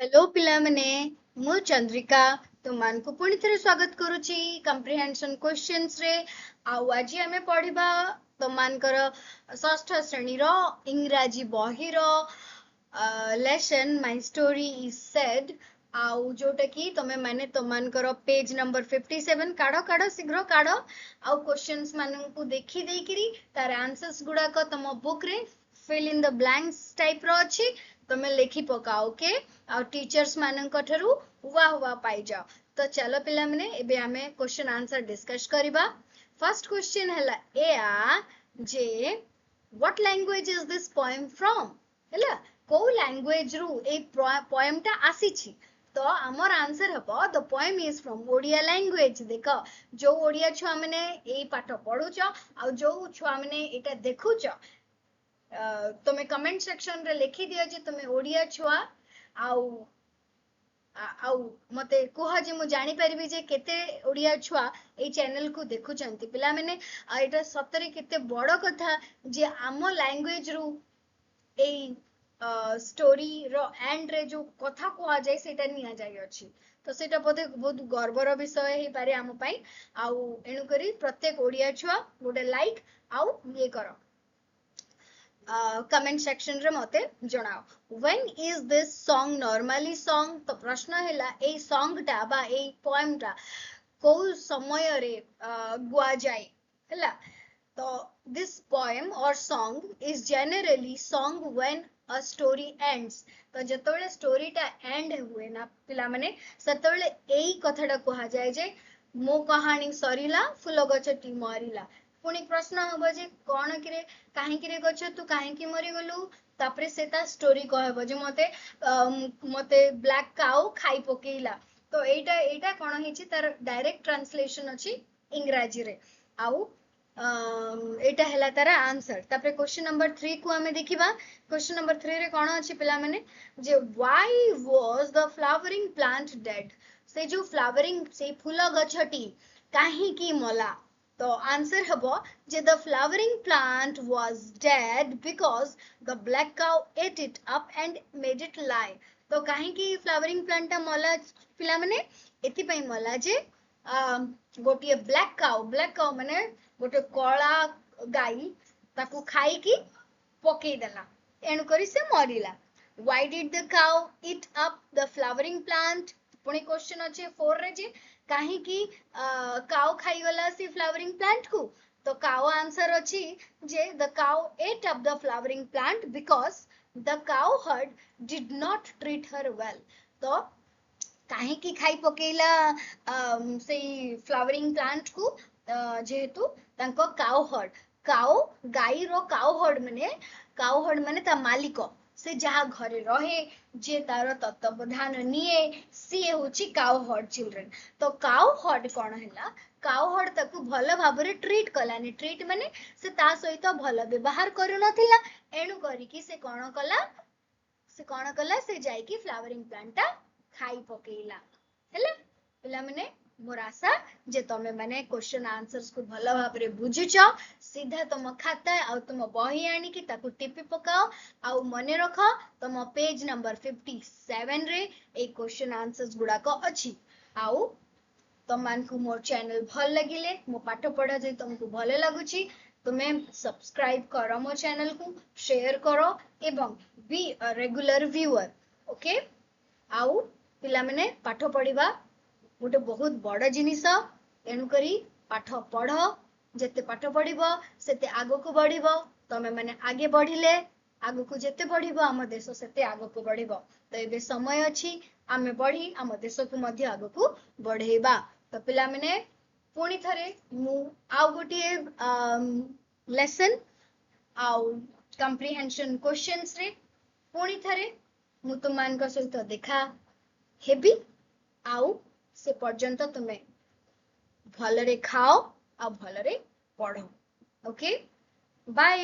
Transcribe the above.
Hello पिलामने मु चंद्रिका तुमको पुणी थे स्वागत करुच्ची कंप्रिहेंशन क्वेश्चंस रे आउ आज आमे पढ़िबा तुमकर षष्ठ श्रेणी रो इंग्राजी बही रो lesson my story is said आउ जोटा कि तमे माने तुमकर पेज नंबर 57 काढ काढ शीघ्र काढ आउ क्वेश्चंस मानू देखी देकरी तार आंसर्स गुडा को तुम बुक रे fill in the blanks type रो अछि तमे लिखि पकाओ के आ टीचर्स मानक ठरू वाह वाह पाई जाओ। तो चलो पिला मने एबे हमें क्वेश्चन आंसर डिस्कस करिबा। फर्स्ट क्वेश्चन हला एया जे what language is this poem from हला को लैंग्वेज रु ए पोएम टा आसीछि। तो आमर आंसर हबो the poem is from Odia language. देख जो ओडिया छुआ माने ए पाठ पढुछ आ जो छुआ माने एटा देखुछ तुम कमेंट सेक्शन रे लिखि दियो जे तुम ओडिया छुआ आउ आउ मते कुह जे मु जानि परिबी जे केते ओडिया छुआ ए चैनल को देखुचंती पिला माने एटा सतरे केते बड़ कथा जे आम लैंग्वेज रु ए स्टोरी रो एंड रे जो कथा कुआ जाय सेटा निया जाय अछि। तो सेटा बोधे बहुत गर्वर विषय हे पारे आम पई आउ एनु करी प्रत्येक ओडिया छुआ गोटे लाइक आउ ये करो कमेंट सेक्शन रे मते जणाओ। When is this song normally song तो प्रश्न हैला ए सॉन्ग टा बा ए पोएम टा को समय रे गुआ जाए हैला। तो दिस पोएम और song is generally song when a story ends. तो जतबेले स्टोरी टा एंड हुए ना पिला माने सेतबेले एई कथाटा कहा जाए जे मो कहानी सरीला फुल गछटी मरिला। पुणी प्रश्न हम जे कौन कि कहीं गछ तू कहीं मरी गलु तापरे से ता स्टोरी कहबो जे मते मते ब्लैक काउ खाई पकेइला। तो एटा एटा कोन हिची तार डायरेक्ट ट्रांसलेशन अछि इंग्रजी रे आउ एटा हैला तार आंसर। तापरे क्वेश्चन नंबर 3 को हमें देखिबा। क्वेश्चन नंबर 3 रे कोन अछि पिला माने जे why was the flowering plant dead. से जो फ्लावरिंग से फूल गछटी काहे की मला। तो आंसर हबो जे the flowering plant was dead because the black cow ate it up and made it lie। तो काहे की फ्लावरिंग प्लांट ता मला पिला माने एति पई मला जे गोटिए ब्लैक काउ माने गोटे कला गाई ताकू खाई की पकेई देला एनु करी से मरिला। why did the cow eat up the flowering plant। पुणी क्वेश्चन अच्छे 4 रे जे काहे की काउ खाई गला सी फ्लावरिंग प्लांट को। तो काउ आंसर अछि जे the cow ate up the flowering plant because the cowherd did not treat her well. तो काहे की खाई पकेला से फ्लावरिंग प्लांट को जेहेतु तांको काउ गाई रो काउ हर्ड माने ता मालिक से जहा घरे रहे जे तार तत्वावधान निये सी होची काउ हर्ड चिल्ड्रन। तो काउ हर्ड कोन हैला काउ हर्ड ताकू भलो भाबरे ट्रीट कलानी। ट्रीट माने से ता सहित भलो व्यवहार करू नथिला एनु करी कि से कोन कला से जाई कि फ्लावरिंग प्लांट ता खाई पकेइला हैला। पिला माने मोर आशा जे तमे माने क्वेश्चन आंसर्स को भलो भाबरे बुझिछ सीधा तुम खाता आ तुम बही आनी कि ताकू टिपी पकाओ आउ मने रख तुम पेज नंबर 57 रे ए क्वेश्चन आंसर्स गुडा को अछि। आउ तुमको मोर चैनल भल लगिले मो पाठ पढ़ा जे तुमको भले लगुची तुमे सब्सक्राइब करो मो चैनल को शेयर करो एवं be a regular viewer okay. आउ पिला माने पाठ पढ़िबा गोटे बहुत बड़ जिनिस एनु करी पाठ पढ़ जेते पाठ पढ़िबो सेते आगो को बढ़िबो तमे माने आगे बढ़िले आगो को जेते बढ़िबो आम देश सेते आगो को बढ़िबो। तो एबे समय अछि आमे बढ़ी आम देश को मध्य आगो को बढ़ेबा। तो पिला माने पुणी थरे मु आउ गोटे लेसन आउ कंप्रिहेंशन क्वेश्चंस रे पुणी थरे मु तुमମାନଙ୍କ सहित देखा हेबी आउ से पर्यंत तुमे भलरे खाओ आ भलरे पढ़ो ओके बाय।